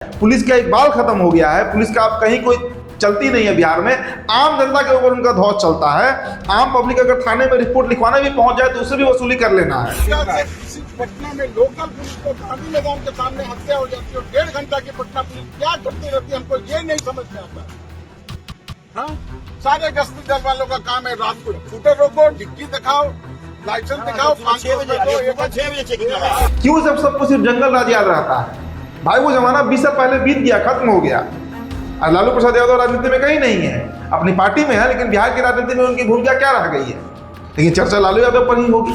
Police का एक बाल खत्म हो गया है, पुलिस का आप कहीं कोई चलती नहीं है बिहार में। आम जनता के ऊपर उनका धौस चलता है। आम पब्लिक अगर थाने में रिपोर्ट लिखवाने भी पहुंच जाए तो उससे भी वसूली कर लेना है। पटना में लोकल पुलिस को गांधी मैदान के सामने हत्या हो जाती है, 1.5 घंटा की पटना पुलिस क्या करती रहती है, हमको ये नहीं समझ में आता। हाँ, सारे गश्ती दल वालों का काम है रात को स्कूटर रोको, डिग्गी दिखाओ, लाइसेंस दिखाओ, 6 बजे क्यों सबको सिर्फ जंगल राज याद रहता है? भाई वो जमाना 20 साल पहले बीत गया, खत्म हो गया। और लालू प्रसाद यादव राजनीति में कहीं नहीं है, अपनी पार्टी में है, लेकिन बिहार की राजनीति में उनकी भूमिका क्या रह गई है? लेकिन चर्चा लालू यादव पर ही होगी।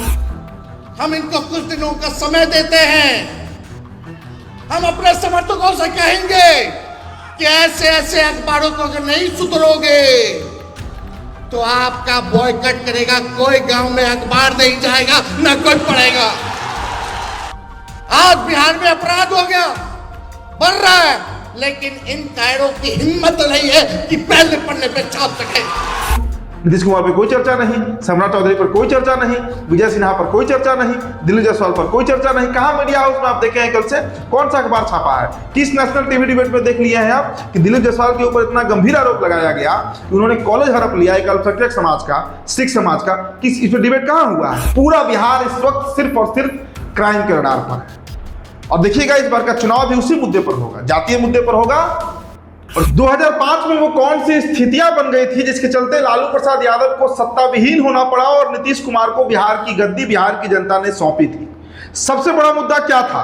हम इनको कुछ दिनों का समय देते हैं। हम अपने समर्थकों से कहेंगे कि ऐसे ऐसे अखबारों को अगर नहीं सुधरोगे तो आपका बॉयकॉट करेगा। कोई गांव में अखबार नहीं जाएगा, न कोई पढ़ेगा। आज बिहार में अपराध हो गया, बढ़ रहा है, लेकिन इन कायरों की हिम्मत नहीं है कि पहले पन्ने पे छाप सके। नीतीश कुमार पे कोई चर्चा नहीं, सम्राट चौधरी पर कोई चर्चा नहीं, विजय सिन्हा पर कोई चर्चा नहीं, दिल्ली जायसवाल पर कोई चर्चा नहीं। कहाँ मीडिया हाउस में आप देखे हैं कल से कौन सा अखबार छापा है? किस नेशनल टीवी डिबेट में देख लिए हैं आप कि दिल्ली जायसवाल के ऊपर इतना गंभीर आरोप लगाया गया कि उन्होंने कॉलेज हड़प लिया एक अल्पसंख्यक समाज का, सिख समाज का? किस इस पर डिबेट कहाँ हुआ है? पूरा बिहार इस वक्त सिर्फ और सिर्फ क्राइम के रडार पर है। और देखिएगा इस बार का चुनाव भी उसी मुद्दे पर होगा, जातीय मुद्दे पर होगा। और 2005 में वो कौन सी स्थितियां बन गई थी जिसके चलते लालू प्रसाद यादव को सत्ता विहीन होना पड़ा और नीतीश कुमार को बिहार की गद्दी बिहार की जनता ने सौंपी थी। सबसे बड़ा मुद्दा क्या था?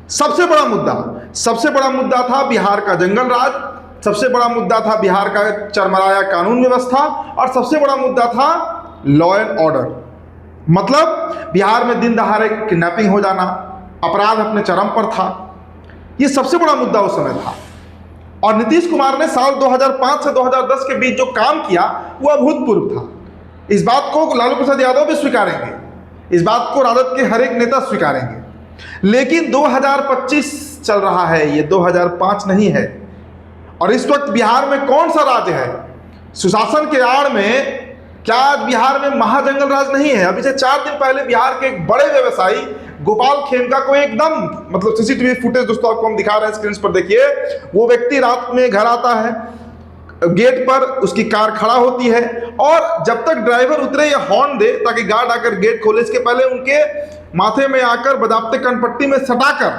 सबसे बड़ा मुद्दा था बिहार का जंगल राज, सबसे बड़ा मुद्दा था बिहार का चरमराया कानून व्यवस्था, और सबसे बड़ा मुद्दा था लॉ एंड ऑर्डर। मतलब बिहार में दिन दहाड़े किडनैपिंग हो जाना, अपराध अपने चरम पर था। यह सबसे बड़ा मुद्दा उस समय था। और नीतीश कुमार ने साल 2005 से 2010 के बीच जो काम किया वो अभूतपूर्व था। इस बात को लालू प्रसाद यादव भी स्वीकारेंगे, इस बात को राजद के हर एक नेता स्वीकारेंगे। लेकिन 2025 चल रहा है, ये 2005 नहीं है। और इस वक्त बिहार में कौन सा राज्य है? सुशासन के आड़ में क्या बिहार में महाजंगल राज नहीं है? अभी से 4 दिन पहले बिहार के एक बड़े व्यवसायी गोपाल खेमका को एकदम, मतलब सीसीटीवी फुटेज दोस्तों आपको हम दिखा रहे हैं स्क्रीन पर, देखिए। वो व्यक्ति रात में घर आता है, गेट पर उसकी कार खड़ा होती है, और जब तक ड्राइवर उतरे या हॉर्न दे ताकि गार्ड आकर गेट खोले, इसके पहले उनके माथे में आकर बजाबते कनपट्टी में सटाकर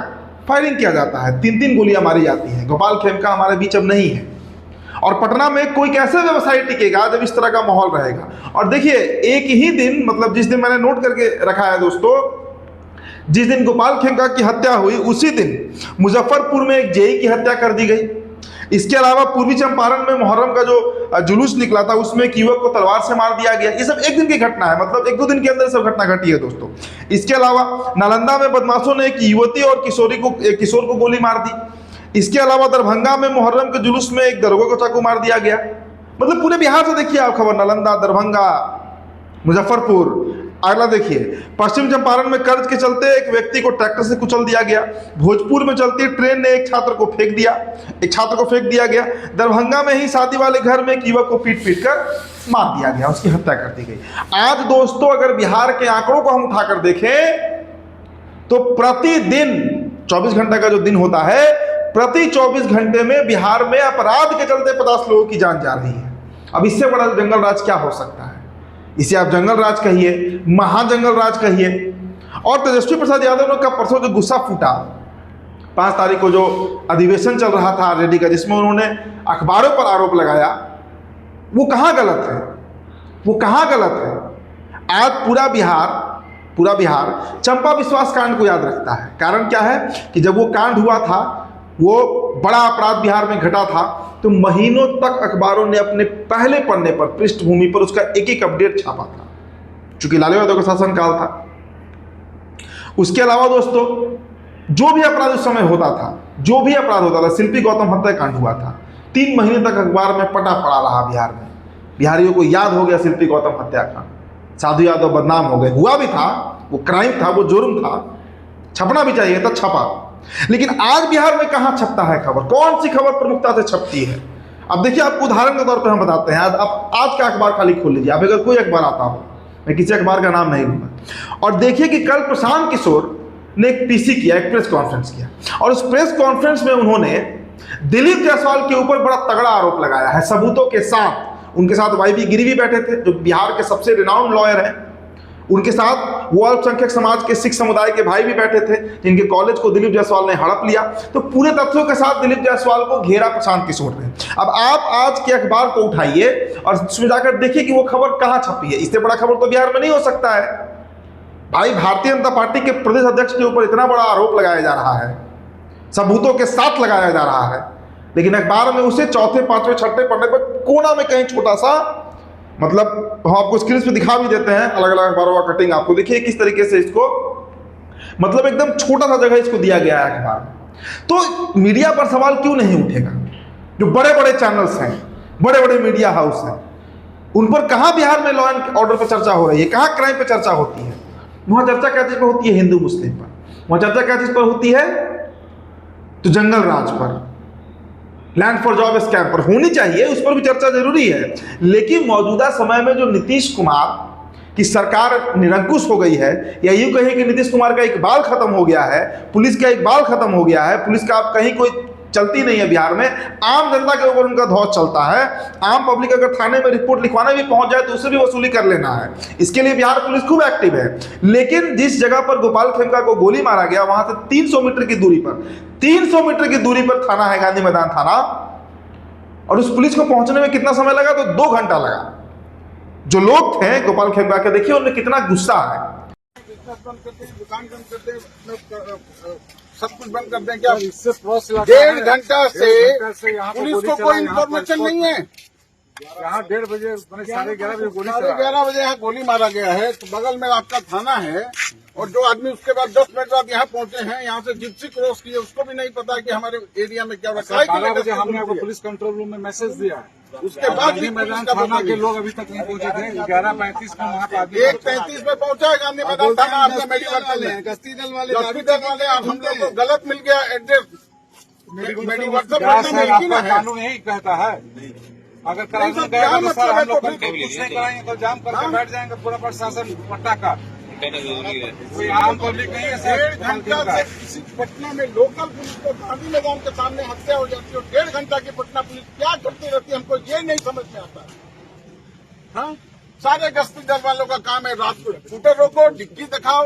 फायरिंग किया जाता है। 3-3 गोलियां मारी जाती हैं। गोपाल खेमका हमारे बीच अब नहीं है। और पटना में कोई कैसे व्यवसाय टिकेगा जब इस तरह का माहौल रहेगा? और देखिए एक ही दिन, मतलब जिस दिन मैंने नोट करके रखा है दोस्तों, जिस दिन गोपाल खेमका की हत्या हुई उसी दिन मुजफ्फरपुर में एक जेई की हत्या कर दी गई। इसके अलावा पूर्वी चंपारण में मुहर्रम का जो जुलूस निकला था उसमें एक युवक को तलवार से मार दिया गया। ये सब एक दिन की घटना है, मतलब 1-2 दिन के अंदर सब घटना घटी है दोस्तों। इसके अलावा नालंदा में बदमाशों ने एक युवती और किशोर को गोली मार दी। इसके अलावा दरभंगा में मुहर्रम के जुलूस में एक दरोगा को चाकू मार दिया गया। मतलब पूरे बिहार से देखिए आप खबर, नालंदा, दरभंगा, मुजफ्फरपुर। अगला देखिए, पश्चिम चंपारण में कर्ज के चलते एक व्यक्ति को ट्रैक्टर से कुचल दिया गया। भोजपुर में चलती ट्रेन ने एक छात्र को फेंक दिया गया। दरभंगा में ही शादी वाले घर में एक युवक को पीट कर मार दिया गया, उसकी हत्या कर दी गई। आज दोस्तों अगर बिहार के आंकड़ों को हम उठाकर देखें तो प्रतिदिन 24 घंटे का जो दिन होता है, प्रति 24 घंटे में बिहार में अपराध के चलते 50 लोगों की जान जा रही है। अब इससे बड़ा जंगल राज क्या हो सकता है? इसे आप जंगल राज कहिए, महाजंगल राज कहिए। और तेजस्वी प्रसाद यादव का परसों जो गुस्सा फूटा, 5 तारीख को जो अधिवेशन चल रहा था आरजेडी का, जिसमें उन्होंने अखबारों पर आरोप लगाया, वो कहाँ गलत है? वो कहाँ गलत है? आज पूरा बिहार चंपा विश्वास कांड को याद रखता है। कारण क्या है कि जब वो कांड हुआ था, वो बड़ा अपराध बिहार में घटा था, तो महीनों तक अखबारों ने अपने पहले पन्ने पर, पृष्ठभूमि पर उसका एक अपडेट छापा था, चूंकि लालू यादव का शासनकाल था। उसके अलावा दोस्तों जो भी अपराध उस समय होता था, शिल्पी गौतम हत्याकांड हुआ था, 3 महीने तक अखबार में पटा पड़ा रहा बिहार में। बिहारियों को याद हो गया शिल्पी गौतम हत्याकांड। साधु यादव बदनाम हो गए, हुआ भी था, वो क्राइम था, वो जुर्म था, छपना भी चाहिए था, छपा। लेकिन आज बिहार में कहां छपता है खबर? कौन सी खबर प्रमुखता से छपती है? अब देखिए, आपको उदाहरण के तौर पर हम बताते हैं। आज का अखबार खाली खोल लीजिए, आप अगर कोई अखबार आता हो, मैं किसी अखबार का नाम नहीं लूंगा, और देखिए कि कल प्रशांत किशोर ने एक पीसी किया, एक प्रेस कॉन्फ्रेंस किया, और उस प्रेस कॉन्फ्रेंस में उन्होंने दिलीप जायसवाल के ऊपर बड़ा तगड़ा आरोप लगाया है सबूतों के साथ। उनके साथ वाईबी गिरी भी बैठे थे, जो बिहार के सबसे रिनाउंड लॉयर हैं। उनके साथ वो अल्पसंख्यक समाज के सिख समुदाय के भाई भी बैठे थे, जिनके कॉलेज को दिलीप जायसवाल ने हड़प लिया। तो पूरे तथ्यों के साथ दिलीप जायसवाल को घेरा प्रशांत किशोर ने। अब आप आज के अखबार को उठाइए और उसमें जाकर देखिए कि वो खबर कहाँ छपी है। इससे बड़ा खबर तो बिहार में नहीं हो सकता है भाई। भारतीय जनता पार्टी के प्रदेश अध्यक्ष के ऊपर इतना बड़ा आरोप लगाया जा रहा है, सबूतों के साथ लगाया जा रहा है, लेकिन अखबार में उसे चौथे पांचवें छठे पन्ने पर कोना में कहीं छोटा सा, मतलब हम आपको स्क्रीन पे दिखा भी देते हैं अलग अलग अखबारों का कटिंग, आपको देखिए किस तरीके से इसको, मतलब एकदम छोटा सा जगह इसको दिया गया है अखबार में। तो मीडिया पर सवाल क्यों नहीं उठेगा? जो बड़े बड़े चैनल्स हैं, बड़े बड़े मीडिया हाउस हैं, उन पर कहाँ बिहार में लॉ एंड ऑर्डर पर चर्चा हो रही है? कहाँ क्राइम पर चर्चा होती है? वहां चर्चा क्या चीज पर होती है? हिंदू मुस्लिम पर। वहां चर्चा क्या चीज पर होती है? तो जंगल राज पर, लैंड फॉर जॉब स्कैम पर होनी चाहिए, उस पर भी चर्चा जरूरी है। लेकिन मौजूदा समय में जो नीतीश कुमार की सरकार निरंकुश हो गई है, या यूं कहें कि नीतीश कुमार का एक बाल खत्म हो गया है, पुलिस का एक बाल खत्म हो गया है, पुलिस का अब कहीं कोई चलती नहीं है बिहार में, आम जनता के ऊपर उनका ध्वज चलता है। आम पब्लिक अगर थाने में रिपोर्ट लिखवाने भी पहुंच जाए तो उससे भी वसूली कर लेना है। इसके लिए बिहार पुलिस खूब एक्टिव है। लेकिन जिस जगह पर गोपाल खेमका को गोली मारा गया, वहां से 300 मीटर की दूरी पर, 300 मीटर की दूरी पर थाना है, गांधी मैदान थाना, और उस पुलिस को पहुंचने में कितना समय लगा? तो 2 घंटा लगा। जो लोग थे गोपाल खेमका के, देखिए उनमें कितना गुस्सा है। बिजनेस बंद करते हैं, दुकान बंद करते हैं, सब कुछ बंद कर दें क्या? 1.5 घंटा से पुलिस को कोई इन्फॉर्मेशन नहीं है। यहाँ 1:30 बजे, 11:30 बजे गोली 11:30 बजे यहाँ गोली मारा गया है। तो बगल में आपका थाना है, और जो आदमी उसके बाद 10 मिनट बाद यहाँ पहुंचे हैं, यहाँ से जिप्सी क्रॉस किए, उसको भी नहीं पता कि हमारे एरिया में क्या हो रहा है। 12 बजे हमने आपको पुलिस कंट्रोल रूम में मैसेज दिया है। उसके बाद गांधी मैदान थाना के लोग अभी तक नहीं पहुंचे थे। 11:35 में वहाँ पे आदमी 1:33 में पहुंचा है गांधी मैदान थाना। आपका मेडिकल वाले, गश्ती दल वाले, आप हम लोग को गलत मिल गया एड्रेस। आपका कानून यही कहता है, अगर कानून गया तो सर हम लोग कुछ नहीं कराएंगे तो जाम करके बैठ जाएंगे पूरा प्रशासन पट्टा का। कोई आम पब्लिक नहीं है सर। 1.5 घंटा से पटना में लोकल पुलिस को गांधी मैदान के सामने हत्या हो जाती है, और 1.5 घंटा की पटना पुलिस क्या करती रहती है, हमको ये नहीं समझ में आता। हाँ, सारे गश्ती दल वालों का काम है रात को स्कूटर रोको, डिक्की दिखाओ,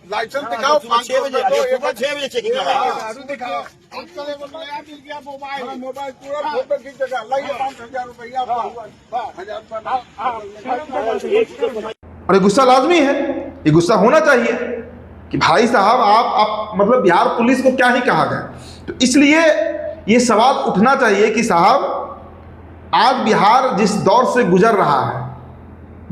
लाइसेंस दिखाओ, 6 बजे चेकिंग दिखाओ। आजकल एगो नया मिल गया मोबाइल पूरा फोटो खींचेगा, लाइए 5,000 रुपया आपका। और ये गुस्सा लाजमी है, ये गुस्सा होना चाहिए कि भाई साहब आप मतलब बिहार पुलिस को क्या ही कहा जाए। तो इसलिए ये सवाल उठना चाहिए कि साहब आज बिहार जिस दौर से गुजर रहा है,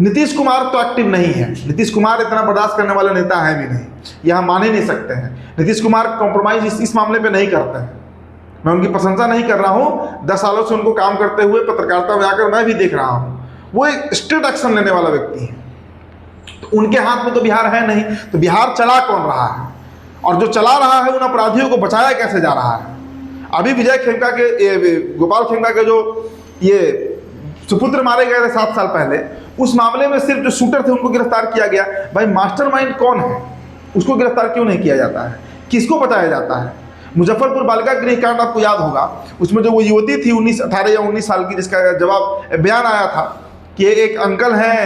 नीतीश कुमार तो एक्टिव नहीं है। नीतीश कुमार इतना बर्दाश्त करने वाला नेता है भी नहीं, यह हम मान ही नहीं सकते हैं। नीतीश कुमार कॉम्प्रोमाइज इस मामले पे नहीं करते हैं। मैं उनकी प्रशंसा नहीं कर रहा हूँ, 10 सालों से उनको काम करते हुए पत्रकारिता में आकर मैं भी देख रहा हूँ, वो एक स्ट्रिक्ट एक्शन लेने वाला व्यक्ति है। तो उनके हाथ में तो बिहार है नहीं, तो बिहार चला कौन रहा है, और जो चला रहा है उन अपराधियों को बचाया कैसे जा रहा है? अभी विजय खेमका के, गोपाल खेमका के जो ये सुपुत्र मारे गए थे 7 साल पहले, उस मामले में सिर्फ जो शूटर थे उनको गिरफ्तार किया गया। भाई मास्टरमाइंड कौन है, उसको गिरफ्तार क्यों नहीं किया जाता है? किसको बचाया जाता है? मुजफ्फरपुर बालिका गृह कांड आपको याद होगा, उसमें जो वो युवती थी 18 या 19 साल की, जिसका जवाब बयान आया था कि एक अंकल हैं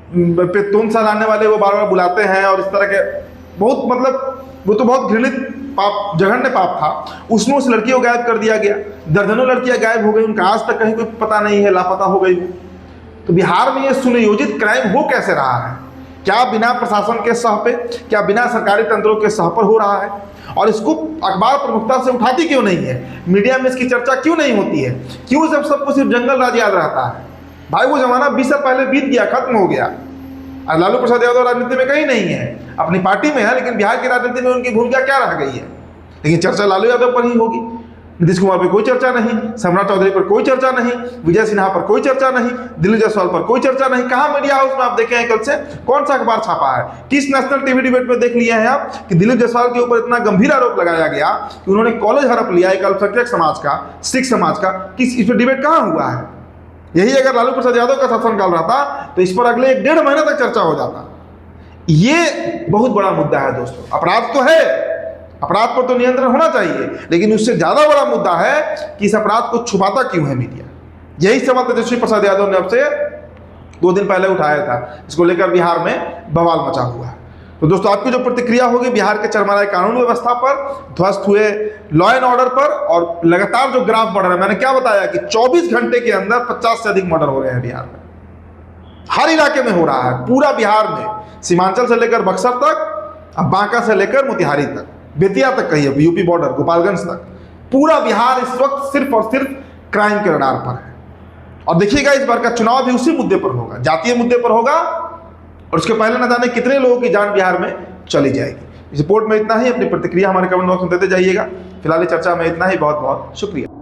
पेतून सा लाने वाले, वो बार बार बुलाते हैं, और इस तरह के बहुत, मतलब वो तो बहुत घृणित पाप, जघन्य पाप था। उसमें उस लड़की को गायब कर दिया गया। दर्जनों लड़कियां गायब हो गई, उनका आज तक कहीं कोई पता नहीं है, लापता हो गई वो। तो बिहार में ये सुनियोजित क्राइम हो कैसे रहा है? क्या बिना प्रशासन के सह पे, क्या बिना सरकारी तंत्रों के सह पर हो रहा है? और इसको अखबार प्रमुखता से उठाती क्यों नहीं है? मीडिया में इसकी चर्चा क्यों नहीं होती है? क्यों सबको सिर्फ जंगल राज याद रहता है? भाई वो जमाना 20 साल पहले बीत गया, खत्म हो गया। और लालू प्रसाद यादव राजनीति में कहीं नहीं है, अपनी पार्टी में है, लेकिन बिहार की राजनीति में उनकी भूमिका क्या रह गई है? लेकिन चर्चा लालू यादव पर ही होगी। नीतीश कुमार पर कोई चर्चा नहीं, सम्राट चौधरी पर कोई चर्चा नहीं, विजय सिन्हा पर कोई चर्चा नहीं, दिलीप जायसवाल पर कोई चर्चा नहीं। कहाँ मीडिया हाउस में आप देखे हैं कल से? कौन सा अखबार छापा है? किस नेशनल टीवी डिबेट में देख लिए हैं आप कि दिलीप जायसवाल के ऊपर इतना गंभीर आरोप लगाया गया कि उन्होंने कॉलेज हड़प लिया एक अल्पसंख्यक समाज का, सिख समाज का? किस इस पर डिबेट कहाँ हुआ है? यही अगर लालू प्रसाद यादव का शासनकाल रहता तो इस पर अगले 1.5 महीने तक चर्चा हो जाता। ये बहुत बड़ा मुद्दा है दोस्तों। अपराध तो है, अपराध पर तो नियंत्रण होना चाहिए, लेकिन उससे ज्यादा बड़ा मुद्दा है कि इस अपराध को छुपाता क्यों है मीडिया। यही सवाल तेजस्वी प्रसाद यादव ने आपसे 2 दिन पहले उठाया था, इसको लेकर बिहार में बवाल मचा हुआ है। तो दोस्तों आपकी जो प्रतिक्रिया होगी बिहार के चरमराए कानून व्यवस्था पर, ध्वस्त हुए लॉ एंड ऑर्डर पर, और लगातार जो ग्राफ बढ़ रहा है, मैंने क्या बताया कि 24 घंटे के अंदर 50 से अधिक मर्डर हो रहे हैं बिहार में, हर इलाके में हो रहा है, पूरा बिहार में, सीमांचल से लेकर बक्सर तक, अब बांका से लेकर मोतिहारी तक, बेतिया तक कहिए, यूपी बॉर्डर गोपालगंज तक, पूरा बिहार इस वक्त सिर्फ और सिर्फ क्राइम के रडार पर है। और देखिएगा इस बार का चुनाव भी उसी मुद्दे पर होगा, जातीय मुद्दे पर होगा, और उसके पहले न जाने कितने लोगों की जान बिहार में चली जाएगी। इस रिपोर्ट में इतना ही। अपनी प्रतिक्रिया हमारे कमेंट बॉक्स में देते जाइएगा। फिलहाल चर्चा में इतना ही। बहुत बहुत शुक्रिया।